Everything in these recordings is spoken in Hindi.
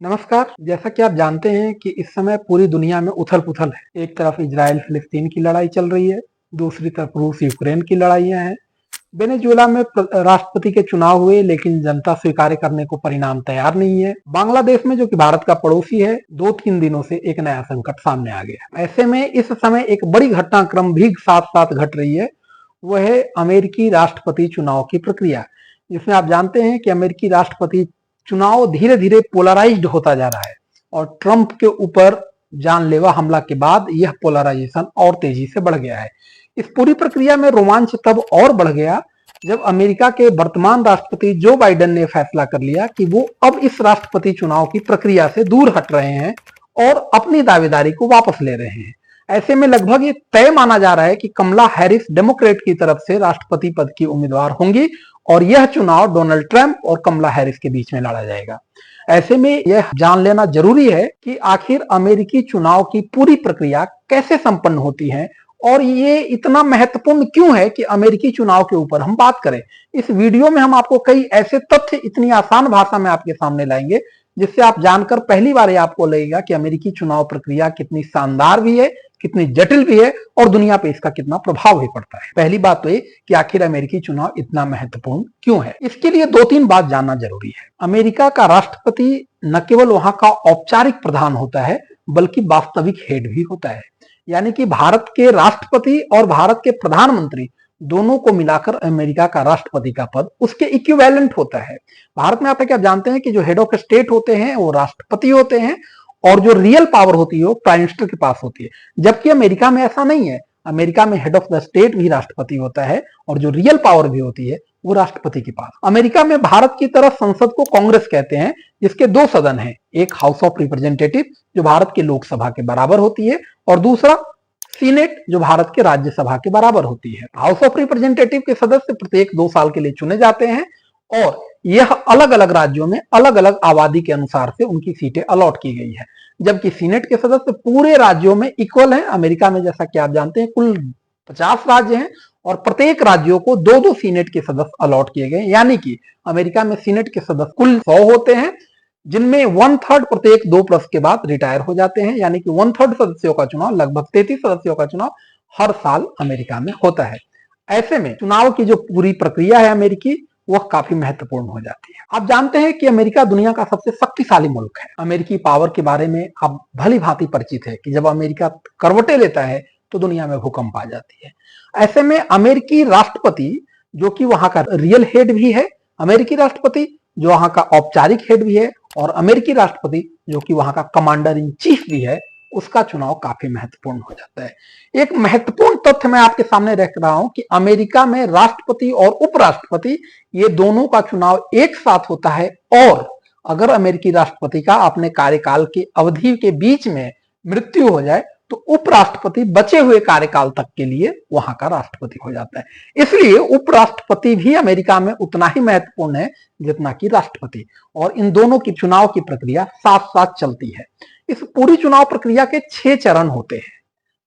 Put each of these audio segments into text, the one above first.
नमस्कार। जैसा कि आप जानते हैं कि इस समय पूरी दुनिया में उथल-पुथल है। एक तरफ इजराइल फिलिस्तीन की लड़ाई चल रही है, दूसरी तरफ रूस यूक्रेन की लड़ाइयां हैं। वेनेजुएला में राष्ट्रपति के चुनाव हुए लेकिन जनता स्वीकार करने को परिणाम तैयार नहीं है। बांग्लादेश में जो कि भारत का पड़ोसी है, 2-3 दिनों से एक नया संकट सामने आ गया। ऐसे में इस समय एक बड़ी घटनाक्रम भी साथ-साथ घट रही है। वह है अमेरिकी राष्ट्रपति चुनाव की प्रक्रिया, जिसमें आप जानते हैं कि अमेरिकी राष्ट्रपति चुनाव धीरे धीरे पोलराइज्ड होता जा रहा है और ट्रंप के ऊपर जानलेवा हमला के बाद यह पोलराइजेशन और तेजी से बढ़ गया है। इस पूरी प्रक्रिया में रोमांच तब और बढ़ गया जब अमेरिका के वर्तमान राष्ट्रपति जो बाइडेन ने फैसला कर लिया कि वो अब इस राष्ट्रपति चुनाव की प्रक्रिया से दूर हट रहे हैं और अपनी दावेदारी को वापस ले रहे हैं। ऐसे में लगभग ये तय माना जा रहा है कि कमला हैरिस डेमोक्रेट की तरफ से राष्ट्रपति पद की उम्मीदवार होंगी और यह चुनाव डोनाल्ड ट्रंप और कमला हैरिस के बीच में लड़ा जाएगा। ऐसे में यह जान लेना जरूरी है कि आखिर अमेरिकी चुनाव की पूरी प्रक्रिया कैसे संपन्न होती है और ये इतना महत्वपूर्ण क्यों है कि अमेरिकी चुनाव के ऊपर हम बात करें। इस वीडियो में हम आपको कई ऐसे तथ्य इतनी आसान भाषा में आपके सामने लाएंगे जिससे आप जानकर पहली बार आपको लगेगा कि अमेरिकी चुनाव प्रक्रिया कितनी शानदार भी है, कितनी जटिल भी है और दुनिया पे इसका कितना प्रभाव भी पड़ता है। पहली बात तो ये कि आखिर अमेरिकी चुनाव इतना महत्वपूर्ण क्यों है। इसके लिए 2-3 बात जानना जरूरी है। अमेरिका का राष्ट्रपति न केवल वहां का औपचारिक प्रधान होता है बल्कि वास्तविक हेड भी होता है, यानी कि भारत के राष्ट्रपति और भारत के प्रधानमंत्री दोनों को मिलाकर अमेरिका का राष्ट्रपति का पद उसके इक्विवेलेंट होता है। भारत में आप क्या जानते हैं कि जो हेड ऑफ स्टेट होते हैं वो राष्ट्रपति होते हैं और जो रियल पावर होती है वो प्राइम मिनिस्टर के पास होती है, जबकि अमेरिका में ऐसा नहीं है। अमेरिका में हेड ऑफ द स्टेट भी राष्ट्रपति होता है और जो रियल पावर भी होती है वो राष्ट्रपति के पास। अमेरिका में भारत की तरह संसद को कांग्रेस कहते हैं, जिसके 2 सदन हैं, एक हाउस ऑफ रिप्रेजेंटेटिव जो भारत के लोकसभा के बराबर होती है और दूसरा सीनेट जो भारत के राज्यसभा के बराबर होती है। हाउस ऑफ रिप्रेजेंटेटिव के सदस्य प्रत्येक 2 साल के लिए चुने जाते हैं और यह अलग अलग राज्यों में अलग अलग आबादी के अनुसार से उनकी सीटें अलॉट की गई है, जबकि सीनेट के सदस्य पूरे राज्यों में इक्वल हैं। अमेरिका में जैसा कि आप जानते हैं कुल 50 राज्य हैं और प्रत्येक राज्यों को 2-2 सीनेट के सदस्य अलॉट किए गए, यानी कि अमेरिका में सीनेट के सदस्य कुल 100 होते हैं, जिनमें 1/3 प्रत्येक 2+ के बाद रिटायर हो जाते हैं, यानी कि 1/3 सदस्यों का चुनाव, लगभग 33 सदस्यों का चुनाव हर साल अमेरिका में होता है। ऐसे में चुनाव की जो पूरी प्रक्रिया है अमेरिकी, वह काफी महत्वपूर्ण हो जाती है। आप जानते हैं कि अमेरिका दुनिया का सबसे शक्तिशाली मुल्क है। अमेरिकी पावर के बारे में आप भली भांति परिचित है कि जब अमेरिका करवटें लेता है तो दुनिया में भूकंप आ जाती है। ऐसे में अमेरिकी राष्ट्रपति जो कि वहां का रियल हेड भी है, अमेरिकी राष्ट्रपति जो वहां का औपचारिक हेड भी है और अमेरिकी राष्ट्रपति जो कि वहां का कमांडर इन चीफ भी है, उसका चुनाव काफी महत्वपूर्ण हो जाता है। एक महत्वपूर्ण तथ्य मैं आपके सामने रख रहा हूं कि अमेरिका में राष्ट्रपति और उपराष्ट्रपति ये दोनों का चुनाव एक साथ होता है और अगर अमेरिकी राष्ट्रपति का अपने कार्यकाल की अवधि के बीच में मृत्यु हो जाए तो उपराष्ट्रपति बचे हुए कार्यकाल तक के लिए वहां का राष्ट्रपति हो जाता है। इसलिए उपराष्ट्रपति भी अमेरिका में उतना ही महत्वपूर्ण है जितना कि राष्ट्रपति, और इन दोनों की चुनाव की प्रक्रिया साथ साथ चलती है। इस पूरी चुनाव प्रक्रिया के 6 चरण होते हैं।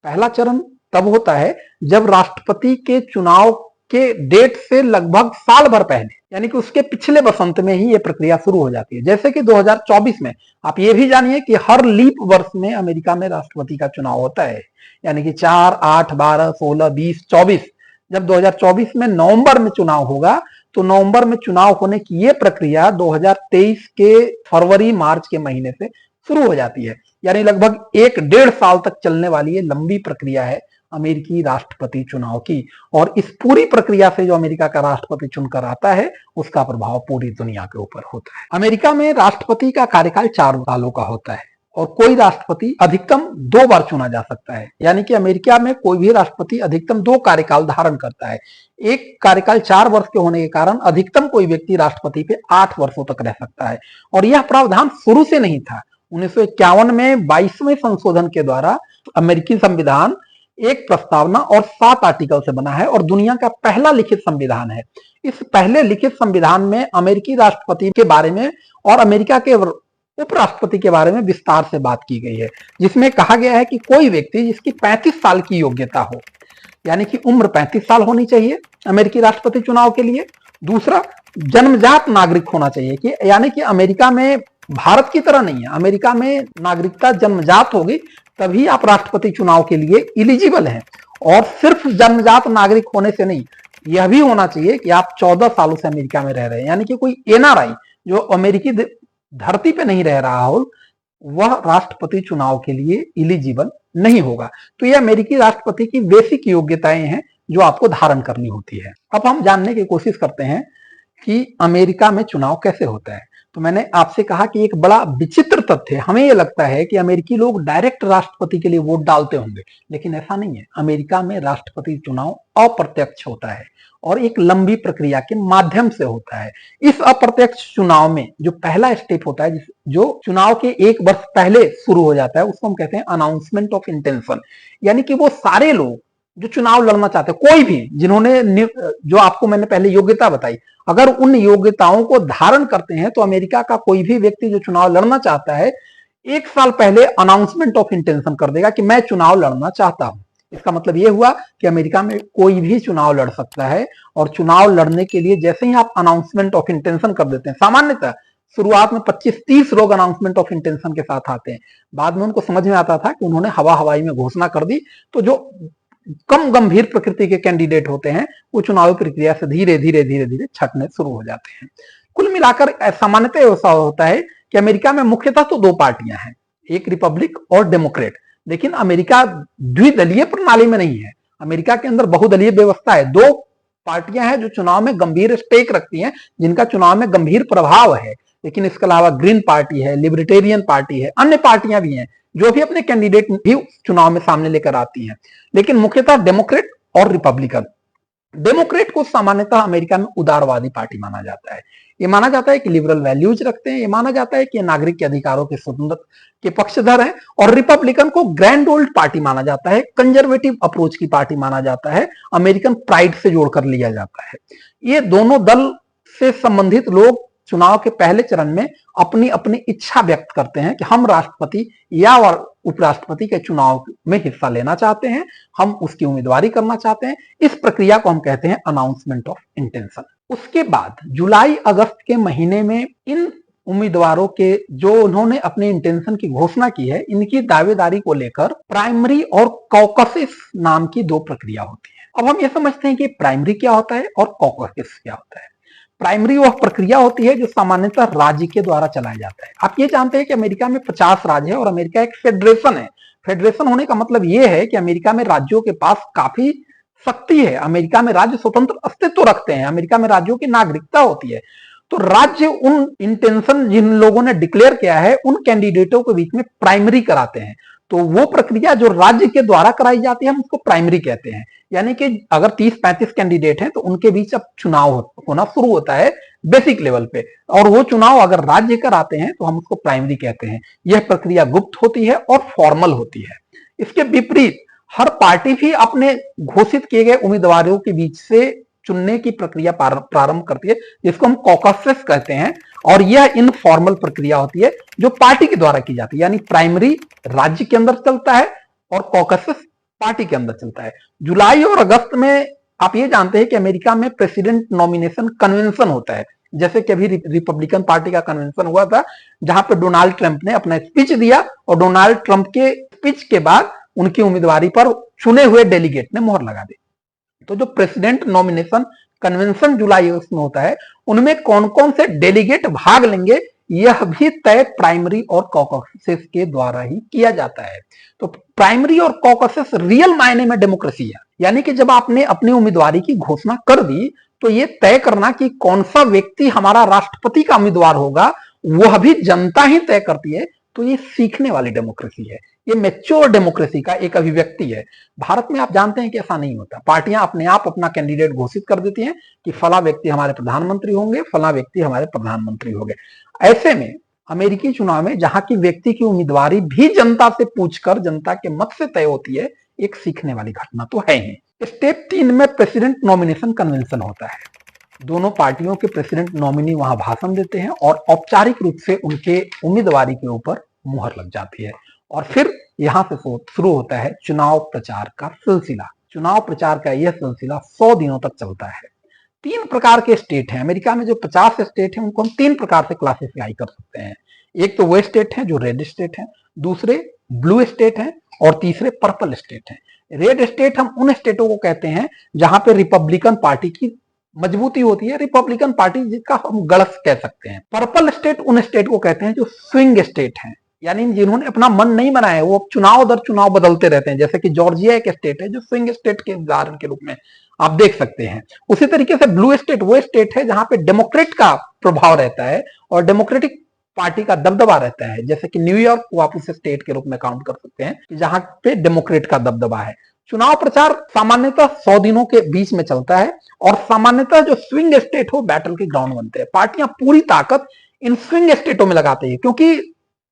पहला चरण तब होता है जब राष्ट्रपति के चुनाव के डेट से लगभग साल भर पहले, यानी कि उसके पिछले वसंत में ही यह प्रक्रिया शुरू हो जाती है। जैसे कि 2024 में आप ये भी जानिए कि हर लीप वर्ष में अमेरिका में राष्ट्रपति का चुनाव होता है, यानी कि 4, 8, 12, 16, 20, 24। जब 2024 में नवंबर में चुनाव होगा तो नवंबर में चुनाव होने की यह प्रक्रिया 2023 के फरवरी मार्च के महीने से शुरू हो जाती है, यानी लगभग 1-1.5 साल तक चलने वाली ये लंबी प्रक्रिया है अमेरिकी राष्ट्रपति चुनाव की। और इस पूरी प्रक्रिया से जो अमेरिका का राष्ट्रपति चुनकर आता है उसका प्रभाव पूरी दुनिया के ऊपर होता है। अमेरिका में राष्ट्रपति का कार्यकाल 4 सालों का होता है और कोई राष्ट्रपति अधिकतम 2 बार चुना जा सकता है, यानी कि अमेरिका में कोई भी राष्ट्रपति अधिकतम 2 कार्यकाल धारण करता है। एक कार्यकाल 4 वर्ष के होने के कारण अधिकतम कोई व्यक्ति राष्ट्रपति पे 8 वर्षों तक रह सकता है और यह प्रावधान शुरू से नहीं था। 1951 में 22वें संशोधन के द्वारा अमेरिकी संविधान एक प्रस्तावना और 7 आर्टिकल से बना है और दुनिया का पहला लिखित संविधान है। इस पहले लिखित संविधान में अमेरिकी राष्ट्रपति के बारे में और अमेरिका के उपराष्ट्रपति के बारे में विस्तार से बात की गई है, जिसमें कहा गया है कि कोई व्यक्ति जिसकी 35 साल की योग्यता हो, यानी कि उम्र 35 साल होनी चाहिए अमेरिकी राष्ट्रपति चुनाव के लिए, दूसरा, जन्मजात नागरिक होना चाहिए, कि यानी कि अमेरिका में भारत की तरह नहीं है, अमेरिका में नागरिकता जन्मजात होगी तभी आप राष्ट्रपति चुनाव के लिए इलिजिबल हैं। और सिर्फ जन्मजात नागरिक होने से नहीं, यह भी होना चाहिए कि आप 14 सालों से अमेरिका में रह रहे हैं, यानी कि कोई एनआरआई जो अमेरिकी धरती पे नहीं रह रहा हो वह राष्ट्रपति चुनाव के लिए इलिजिबल नहीं होगा। तो यह अमेरिकी राष्ट्रपति की बेसिक योग्यताएं हैं जो आपको धारण करनी होती है। अब हम जानने की कोशिश करते हैं कि अमेरिका में चुनाव कैसे होता है। तो मैंने आपसे कहा कि एक बड़ा विचित्र तथ्य है, हमें यह लगता है कि अमेरिकी लोग डायरेक्ट राष्ट्रपति के लिए वोट डालते होंगे, लेकिन ऐसा नहीं है। अमेरिका में राष्ट्रपति चुनाव अप्रत्यक्ष होता है और एक लंबी प्रक्रिया के माध्यम से होता है। इस अप्रत्यक्ष चुनाव में जो पहला स्टेप होता है, जो चुनाव के 1 वर्ष पहले शुरू हो जाता है, उसको हम कहते हैं अनाउंसमेंट ऑफ इंटेंशन। यानी कि वो सारे लोग जो चुनाव लड़ना चाहते हैं, कोई भी जिन्होंने, जो आपको मैंने पहले योग्यता बताई, अगर उन योग्यताओं को धारण करते हैं तो अमेरिका का कोई भी व्यक्ति जो चुनाव लड़ना चाहता है 1 साल पहले अनाउंसमेंट ऑफ इंटेंशन कर देगा कि मैं चुनाव लड़ना चाहता हूं। इसका मतलब यह हुआ कि अमेरिका में कोई भी चुनाव लड़ सकता है। और चुनाव लड़ने के लिए जैसे ही आप अनाउंसमेंट ऑफ इंटेंशन कर देते हैं, सामान्यतः शुरुआत में 25-30 लोग अनाउंसमेंट ऑफ इंटेंशन के साथ आते हैं, बाद में उनको समझ में आता था कि उन्होंने हवा हवाई में घोषणा कर दी, तो जो कम गंभीर प्रकृति के कैंडिडेट होते हैं वो चुनावी प्रक्रिया से धीरे धीरे धीरे धीरे छटने शुरू हो जाते हैं। कुल मिलाकर सामान्यतः ऐसा होता है कि अमेरिका में मुख्यतः तो 2 पार्टियां हैं, एक रिपब्लिक और डेमोक्रेट। लेकिन अमेरिका द्विदलीय प्रणाली में नहीं है, अमेरिका के अंदर बहुदलीय व्यवस्था है। 2 पार्टियां हैं जो चुनाव में गंभीर स्टेक रखती हैं, जिनका चुनाव में गंभीर प्रभाव है। लेकिन इसके अलावा ग्रीन पार्टी है, लिबर्टेरियन पार्टी है, अन्य पार्टियां भी हैं जो भी अपने कैंडिडेट भी चुनाव में सामने लेकर आती हैं। लेकिन मुख्यतः डेमोक्रेट और रिपब्लिकन। डेमोक्रेट को सामान्यतः अमेरिका में उदारवादी पार्टी माना जाता है। ये माना जाता है कि लिबरल वैल्यूज रखते हैं, ये माना जाता है कि नागरिक के अधिकारों के स्वतंत्रता के पक्षधर हैं। और रिपब्लिकन को ग्रैंड ओल्ड पार्टी माना जाता है, कंजर्वेटिव अप्रोच की पार्टी माना जाता है, अमेरिकन प्राइड से जोड़कर लिया जाता है। ये दोनों दल से संबंधित लोग चुनाव के पहले चरण में अपनी अपनी इच्छा व्यक्त करते हैं कि हम राष्ट्रपति या उपराष्ट्रपति के चुनाव में हिस्सा लेना चाहते हैं, हम उसकी उम्मीदवारी करना चाहते हैं। इस प्रक्रिया को हम कहते हैं अनाउंसमेंट ऑफ इंटेंशन। उसके बाद जुलाई अगस्त के महीने में इन उम्मीदवारों के, जो उन्होंने अपने इंटेंशन की घोषणा की है, इनकी दावेदारी को लेकर प्राइमरी और कॉकसिस नाम की 2 प्रक्रिया होती है। अब हम ये समझते हैं कि प्राइमरी क्या होता है और कॉकसिस क्या होता है। प्राइमरी वह प्रक्रिया होती है जो सामान्यतः राज्य के द्वारा चलाया जाता है। आप ये जानते हैं कि अमेरिका में 50 राज्य है और अमेरिका एक फेडरेशन है। फेडरेशन होने का मतलब यह है कि अमेरिका में राज्यों के पास काफी शक्ति है, अमेरिका में राज्य स्वतंत्र अस्तित्व रखते हैं, अमेरिका में राज्यों की नागरिकता होती है। तो राज्य उन इंटेंशन जिन लोगों ने डिक्लेयर किया है उन कैंडिडेटों के बीच में प्राइमरी कराते हैं। तो वो प्रक्रिया जो राज्य के द्वारा कराई जाती है हम उसको प्राइमरी कहते हैं। यानी कि अगर 30-35 कैंडिडेट हैं तो उनके बीच अब चुनाव होना शुरू होता है बेसिक लेवल पे, और वो चुनाव अगर राज्य कराते हैं तो हम उसको प्राइमरी कहते हैं। यह प्रक्रिया गुप्त होती है और फॉर्मल होती है। इसके विपरीत हर पार्टी भी अपने घोषित किए गए उम्मीदवारों के बीच से चुनने की प्रक्रिया प्रारंभ करती है, जिसको हम कॉकसेस कहते हैं। और यह इनफॉर्मल प्रक्रिया होती है जो पार्टी के द्वारा की जाती है। यानी प्राइमरी राज्य के अंदर चलता है और कॉकसेस पार्टी के अंदर चलता है। जुलाई और अगस्त में आप ये जानते हैं कि अमेरिका में प्रेसिडेंट नॉमिनेशन कन्वेंशन होता है, जैसे कि अभी रिपब्लिकन पार्टी का कन्वेंशन हुआ था, जहां पर डोनाल्ड ट्रंप ने अपना स्पीच दिया और डोनाल्ड ट्रंप के स्पीच के बाद उनकी उम्मीदवारी पर चुने हुए डेलीगेट ने मोहर लगा दी। तो जो प्रेसिडेंट नॉमिनेशन कन्वेंशन जुलाई अगस्त में होता है, उनमें कौन कौन से डेलीगेट भाग लेंगे यह भी तय प्राइमरी और कॉकसेस के द्वारा ही किया जाता है। तो प्राइमरी और कॉकसेस रियल मायने में डेमोक्रेसी है। यानी कि जब आपने अपनी उम्मीदवारी की घोषणा कर दी तो ये तय करना कि कौन सा व्यक्ति हमारा राष्ट्रपति का उम्मीदवार होगा वह भी जनता ही तय करती है। तो ये सीखने वाली डेमोक्रेसी है, ये मैच्योर डेमोक्रेसी का एक अभिव्यक्ति है। भारत में आप जानते हैं कि ऐसा नहीं होता, पार्टियां अपने आप अपना कैंडिडेट घोषित कर देती हैं कि फला व्यक्ति हमारे प्रधानमंत्री होंगे, फला व्यक्ति हमारे प्रधानमंत्री होंगे। ऐसे में अमेरिकी चुनाव में जहां की व्यक्ति की उम्मीदवारी भी जनता से पूछकर जनता के मत से तय होती है, एक सीखने वाली घटना तो है ही। स्टेप 3 में प्रेसिडेंट नॉमिनेशन कन्वेंशन होता है। दोनों पार्टियों के प्रेसिडेंट नॉमिनी वहां भाषण देते हैं और औपचारिक रूप से उनके उम्मीदवारी के ऊपर मुहर लग जाती है। और फिर यहां से शुरू होता है चुनाव प्रचार का सिलसिला। चुनाव प्रचार का यह सिलसिला 100 दिनों तक चलता है। तीन प्रकार के स्टेट हैं अमेरिका में। जो 50 स्टेट हैं उनको हम तीन प्रकार से क्लासिफाई कर सकते हैं। एक तो वो स्टेट हैं जो रेड स्टेट हैं, दूसरे ब्लू स्टेट हैं और तीसरे पर्पल स्टेट हैं। रेड स्टेट हम उन स्टेटों को कहते हैं जहां पे रिपब्लिकन पार्टी की मजबूती होती है, रिपब्लिकन पार्टी जिसका हम गढ़ कह सकते हैं। पर्पल स्टेट उन स्टेट को कहते हैं जो स्विंग स्टेट हैं, यानी जिन्होंने अपना मन नहीं बनाया, वो चुनाव दर चुनाव बदलते रहते हैं। जैसे कि जॉर्जिया एक स्टेट है जो स्विंग स्टेट के उदाहरण के रूप में आप देख सकते हैं। उसी तरीके से ब्लू स्टेट वो स्टेट है जहां पे डेमोक्रेट का प्रभाव रहता है और डेमोक्रेटिक पार्टी का दबदबा रहता है। जैसे कि न्यूयॉर्क को आप उस स्टेट के रूप में काउंट कर सकते हैं जहां पे डेमोक्रेट का दबदबा है। चुनाव प्रचार सामान्यतः 100 दिनों के बीच में चलता है और सामान्यतः जो स्विंग स्टेट हो बैटल के ग्राउंड बनते हैं। पार्टियां पूरी ताकत इन स्विंग स्टेटों में लगाती है क्योंकि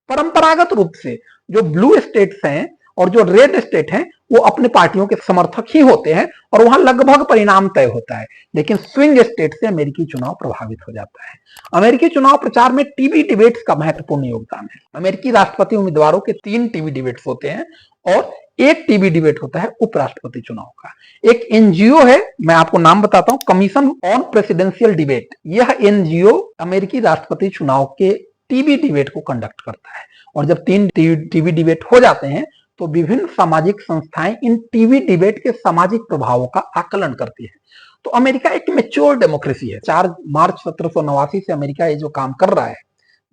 परंपरागत रूप से जो ब्लू स्टेट्स हैं और जो रेड स्टेट हैं वो अपने पार्टियों के समर्थक ही होते हैं और वहां लगभग परिणाम तय होता है। लेकिन स्विंग स्टेट से अमेरिकी चुनाव प्रभावित हो जाता है। अमेरिकी चुनाव प्रचार में टीवी डिबेट्स का महत्वपूर्ण योगदान है। अमेरिकी राष्ट्रपति उम्मीदवारों के 3 टीवी डिबेट्स होते हैं और एक टीवी डिबेट होता है उपराष्ट्रपति चुनाव का। एक एनजीओ है, मैं आपको नाम बताता हूं, कमीशन ऑन प्रेसिडेंशियल डिबेट। यह एनजीओ अमेरिकी राष्ट्रपति चुनाव के टीवी डिबेट को कंडक्ट करता है और जब 3 टीवी डिबेट हो जाते हैं तो विभिन्न सामाजिक संस्थाएं इन टीवी डिबेट के सामाजिक प्रभावों का आकलन करती है। तो अमेरिका एक मैच्योर डेमोक्रेसी है। 4 मार्च 1789 से अमेरिका ये जो काम कर रहा है,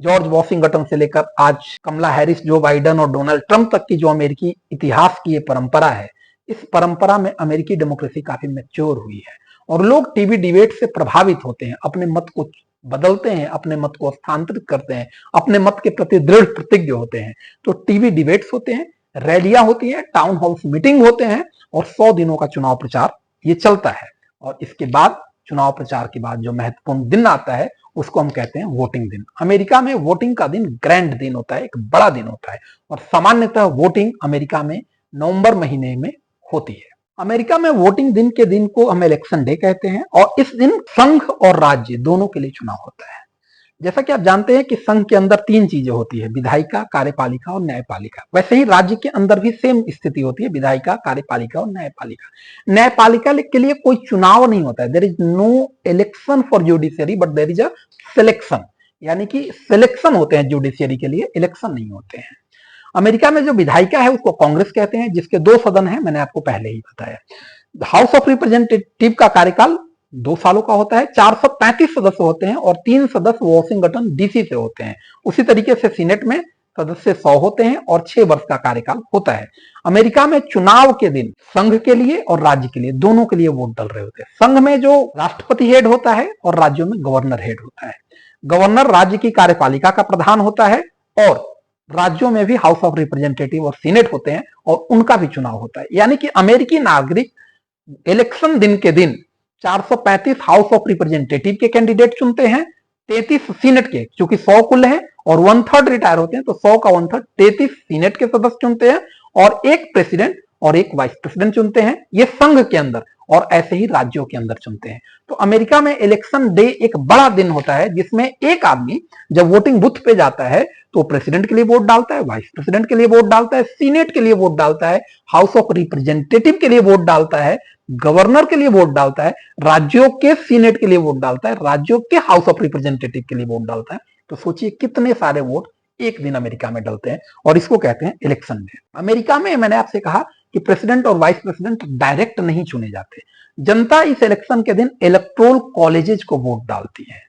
जॉर्ज वॉशिंगटन से लेकर आज कमला हैरिस, जो बाइडेन और डोनाल्ड ट्रंप तक की जो अमेरिकी इतिहास की ये परंपरा है, इस परंपरा में अमेरिकी डेमोक्रेसी काफी मैच्योर हुई है और लोग टीवी डिबेट से प्रभावित होते हैं, अपने मत को बदलते हैं, अपने मत को स्थानांतरित करते हैं, अपने मत के प्रति दृढ़ प्रतिज्ञ होते हैं। तो टीवी डिबेट्स होते हैं, रैलियां होती हैं, टाउन हाउस मीटिंग होते हैं और 100 दिनों का चुनाव प्रचार ये चलता है। और इसके बाद चुनाव प्रचार के बाद जो महत्वपूर्ण दिन आता है उसको हम कहते हैं वोटिंग दिन। अमेरिका में वोटिंग का दिन ग्रैंड दिन होता है, एक बड़ा दिन होता है और सामान्यतः वोटिंग अमेरिका में नवंबर महीने में होती है। अमेरिका में वोटिंग दिन के दिन को हम इलेक्शन डे कहते हैं और इस दिन संघ और राज्य दोनों के लिए चुनाव होता है। जैसा कि आप जानते हैं कि संघ के अंदर 3 चीजें होती है, विधायिका, कार्यपालिका और न्यायपालिका। वैसे ही राज्य के अंदर भी सेम स्थिति होती है, विधायिका, कार्यपालिका और न्यायपालिका। न्यायपालिका के लिए कोई चुनाव नहीं होता है, there is no election for judiciary but there is a selection, यानी कि सिलेक्शन होते हैं जुडिशियरी के लिए, इलेक्शन नहीं होते हैं। अमेरिका में जो विधायिका है उसको कांग्रेस कहते हैं, जिसके 2 सदन है, मैंने आपको पहले ही बताया। हाउस ऑफ रिप्रेजेंटेटिव का कार्यकाल 2 सालों का होता है, 435 सदस्य होते हैं और 3 सदस्य वॉशिंगटन डीसी से होते हैं। उसी तरीके से सीनेट में सदस्य 100 होते हैं और 6 वर्ष का कार्यकाल होता है। अमेरिका में चुनाव के दिन संघ के लिए और राज्य के लिए दोनों के लिए वोट डल रहे होते हैं। संघ में जो राष्ट्रपति हेड होता है और राज्यों में गवर्नर हेड होता है। गवर्नर राज्य की कार्यपालिका का प्रधान होता है और राज्यों में भी हाउस ऑफ रिप्रेजेंटेटिव और सीनेट होते हैं और उनका भी चुनाव होता है। यानी कि अमेरिकी नागरिक इलेक्शन दिन के दिन 435 हाउस ऑफ रिप्रेजेंटेटिव के कैंडिडेट चुनते हैं, 33 सीनेट के, क्योंकि 100 कुल है और 1/3 रिटायर होते हैं तो 100 का 1/3 33 सीनेट के सदस्य चुनते हैं और एक प्रेसिडेंट और एक वाइस प्रेसिडेंट चुनते हैं, ये संघ के अंदर, और ऐसे ही राज्यों के अंदर चुनते हैं। तो अमेरिका में इलेक्शन डे एक बड़ा दिन होता है जिसमें एक आदमी जब वोटिंग बूथ पे जाता है तो प्रेसिडेंट के लिए वोट डालता है, वाइस प्रेसिडेंट के लिए वोट डालता है, सीनेट के लिए वोट डालता है, हाउस ऑफ रिप्रेजेंटेटिव के लिए वोट डालता है, गवर्नर के लिए वोट डालता है, राज्यों के सीनेट के लिए वोट डालता है, राज्यों के हाउस ऑफ रिप्रेजेंटेटिव के लिए वोट डालता है। तो सोचिए कितने सारे वोट एक दिन अमेरिका में डलते हैं और इसको कहते हैं इलेक्शन डे। अमेरिका में मैंने आपसे कहा कि प्रेसिडेंट और वाइस प्रेसिडेंट डायरेक्ट नहीं चुने जाते, जनता इस इलेक्शन के दिन इलेक्टोरल कॉलेजेस को वोट डालती है।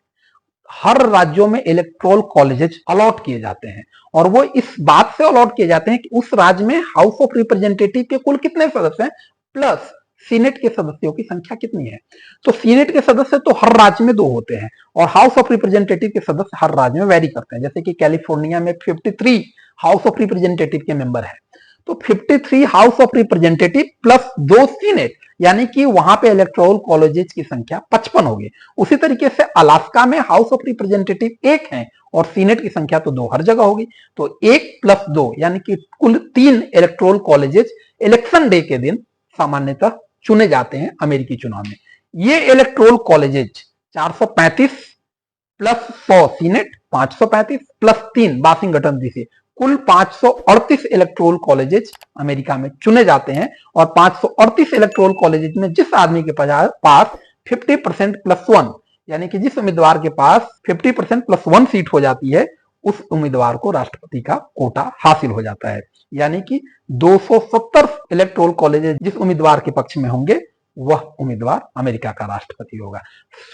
हर राज्यों में इलेक्टोरल कॉलेजेस अलॉट किए जाते हैं और वो इस बात से अलॉट किए जाते हैं कि उस राज्य में हाउस ऑफ रिप्रेजेंटेटिव के कुल कितने सदस्य हैं प्लस सीनेट के सदस्यों की संख्या कितनी है। तो सीनेट के सदस्य तो हर राज्य में 2 होते हैं और हाउस ऑफ रिप्रेजेंटेटिव के सदस्य हर राज्य में वेरी करते हैं। जैसे कि कैलिफोर्निया में 53 हाउस ऑफ रिप्रेजेंटेटिव के मेंबर हैं, तो 53 house of representative plus 2 senate, यानी कि वहां पे इलेक्टोरल कॉलेजेस की संख्या 55 होगी। उसी तरीके से अलास्का में हाउस ऑफ रिप्रेजेंटेटिव 1 है और सीनेट की संख्या तो 2 हर जगह होगी, तो 1 + 2 यानी कि कुल 3 इलेक्टोरल कॉलेजेस इलेक्शन डे के दिन सामान्यतः चुने जाते हैं अमेरिकी चुनाव में। ये electoral colleges 435 plus 100 senate, 535 plus 3 Washington DC, कुल 538 इलेक्टोरल कॉलेजेस अमेरिका में चुने जाते हैं और 538 इलेक्टोरल कॉलेजेस में जिस आदमी के पास 50% प्लस 1, यानी कि जिस उम्मीदवार के पास 50% प्लस 1 सीट हो जाती है उस उम्मीदवार को राष्ट्रपति का कोटा हासिल हो जाता है। यानी कि 270 इलेक्टोरल कॉलेजेस जिस उम्मीदवार के पक्ष में होंगे वह उम्मीदवार अमेरिका का राष्ट्रपति होगा।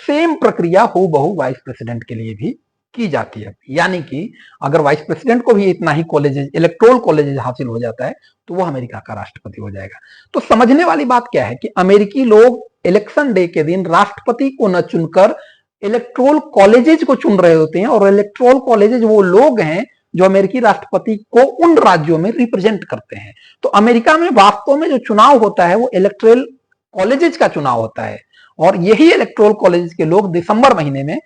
सेम प्रक्रिया हूबहू वाइस प्रेसिडेंट के लिए भी की जाती है। यानी कि अगर वाइस प्रेसिडेंट को भी इतना ही कॉलेजेस, इलेक्टोरल कॉलेजेस हासिल हो जाता है तो वह अमेरिका का राष्ट्रपति हो जाएगा। तो समझने वाली बात क्या है कि अमेरिकी लोग इलेक्शन डे के दिन राष्ट्रपति को न चुनकर इलेक्टोरल कॉलेजेस को चुन रहे होते हैं, और इलेक्टोरल कॉलेजेस वो लोग हैं जो अमेरिकी राष्ट्रपति को उन राज्यों में रिप्रेजेंट करते हैं। तो अमेरिका में वास्तव में जो चुनाव होता है वो इलेक्टोरल कॉलेजेस का चुनाव होता है, और यही इलेक्टोरल कॉलेजेस के लोग दिसंबर महीने में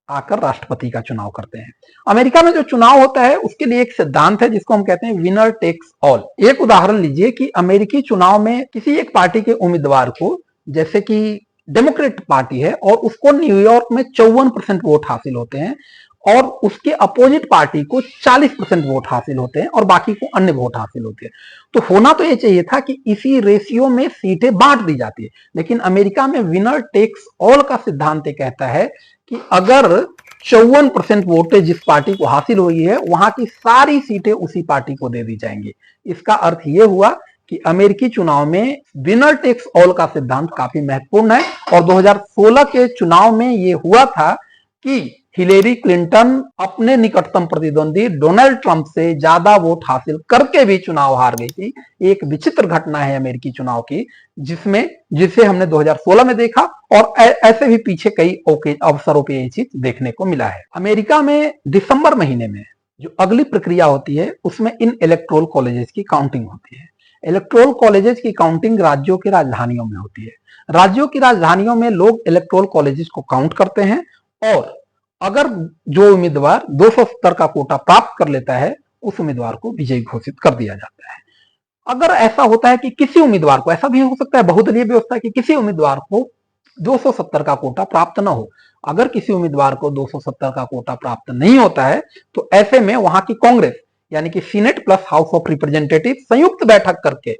आकर राष्ट्रपति का चुनाव करते हैं। अमेरिका में जो चुनाव होता है उसके लिए एक सिद्धांत है जिसको हम कहते हैं विनर टेक्स ऑल। एक उदाहरण लीजिए कि अमेरिकी चुनाव में किसी एक पार्टी के उम्मीदवार को, जैसे कि डेमोक्रेट पार्टी है और उसको न्यूयॉर्क में 54% वोट हासिल होते हैं, और उसके अपोजिट पार्टी को 40% वोट हासिल होते हैं, और बाकी को अन्य वोट हासिल होते हैं। तो होना तो ये चाहिए था कि इसी रेशियो में सीटें बांट दी जाती है, लेकिन अमेरिका में विनर टेक्स ऑल का सिद्धांत ये कहता है कि अगर 54% वोटें जिस पार्टी को हासिल हुई है वहां की सारी सीटें उसी पार्टी को दे दी जाएंगी। इसका अर्थ यह हुआ कि अमेरिकी चुनाव में विनर टेक्स ऑल का सिद्धांत काफी महत्वपूर्ण है। और 2016 के चुनाव में यह हुआ था कि हिलेरी क्लिंटन अपने निकटतम प्रतिद्वंदी डोनाल्ड ट्रंप से ज्यादा वोट हासिल करके भी चुनाव हार गई थी। एक विचित्र घटना है अमेरिकी चुनाव की, जिसे हमने 2016 में देखा, और ऐसे भी पीछे कई अवसरों पर यह चीज देखने को मिला है। अमेरिका में दिसंबर महीने में जो अगली प्रक्रिया होती है उसमें इन इलेक्टोरल कॉलेजेस की काउंटिंग होती है। इलेक्टोरल कॉलेजेस की काउंटिंग राज्यों की राजधानियों में होती है। राज्यों की राजधानियों में लोग इलेक्टोरल कॉलेजेस को काउंट करते हैं, और अगर जो उम्मीदवार 270 का कोटा प्राप्त कर लेता है उस उम्मीदवार को विजयी घोषित कर दिया जाता है। अगर ऐसा होता है कि किसी उम्मीदवार को, ऐसा भी हो सकता है बहुदलीय व्यवस्था की, किसी उम्मीदवार को 270 का कोटा प्राप्त न हो, अगर किसी उम्मीदवार को 270 का कोटा प्राप्त नहीं होता है तो ऐसे में वहां की कांग्रेस यानी कि senate plus house of representative संयुक्त बैठक करके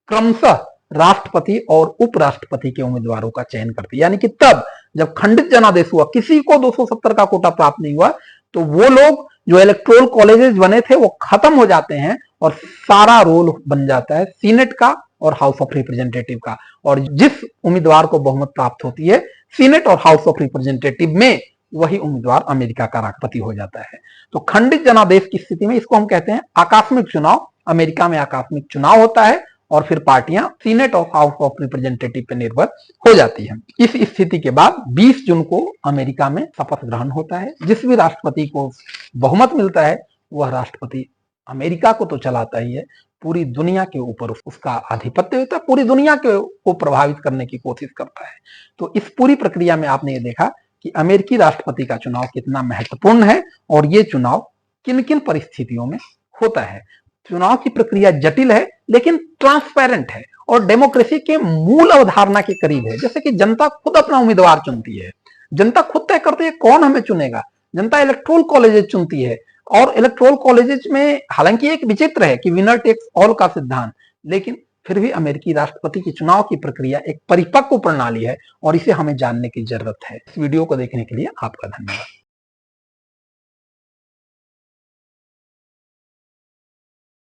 क्रमशः राष्ट्रपति और उपराष्ट्रपति के उम्मीदवारों का चयन करती है। यानी कि तब जब खंडित जनादेश हुआ, किसी को 270 का कोटा प्राप्त नहीं हुआ, तो वो लोग जो इलेक्टोरल कॉलेजेस बने थे वो खत्म हो जाते हैं और सारा रोल बन जाता है सीनेट का और हाउस ऑफ रिप्रेजेंटेटिव का, और जिस उम्मीदवार को बहुमत प्राप्त होती है सीनेट और हाउस ऑफ रिप्रेजेंटेटिव में, वही उम्मीदवार अमेरिका का राष्ट्रपति हो जाता है। तो खंडित जनादेश की स्थिति में इसको हम कहते हैं आकस्मिक चुनाव। अमेरिका में आकस्मिक चुनाव होता है और फिर पार्टियां सीनेट और हाउस ऑफ रिप्रेजेंटेटिव पर निर्भर हो जाती हैं। इस स्थिति के बाद 20 जून को अमेरिका में शपथ ग्रहण होता है। जिस भी राष्ट्रपति को बहुमत मिलता है वह राष्ट्रपति अमेरिका को तो चलाता ही है, पूरी दुनिया के ऊपर उसका आधिपत्य होता है, पूरी दुनिया को प्रभावित करने की कोशिश करता है। तो इस पूरी प्रक्रिया में आपने ये देखा कि अमेरिकी राष्ट्रपति का चुनाव कितना महत्वपूर्ण है और ये चुनाव किन किन परिस्थितियों में होता है। चुनाव की प्रक्रिया जटिल है लेकिन ट्रांसपेरेंट है और डेमोक्रेसी के मूल अवधारणा के करीब है। जैसे कि जनता खुद अपना उम्मीदवार चुनती है, जनता खुद तय करती है कौन हमें चुनेगा, जनता इलेक्टोरल कॉलेजेस चुनती है, और इलेक्टोरल कॉलेजेस में हालांकि एक विचित्र है कि विनर टेक्स ऑल का सिद्धांत, लेकिन फिर भी अमेरिकी राष्ट्रपति की चुनाव की प्रक्रिया एक परिपक्व प्रणाली है और इसे हमें जानने की जरूरत है। इस वीडियो को देखने के लिए आपका धन्यवाद।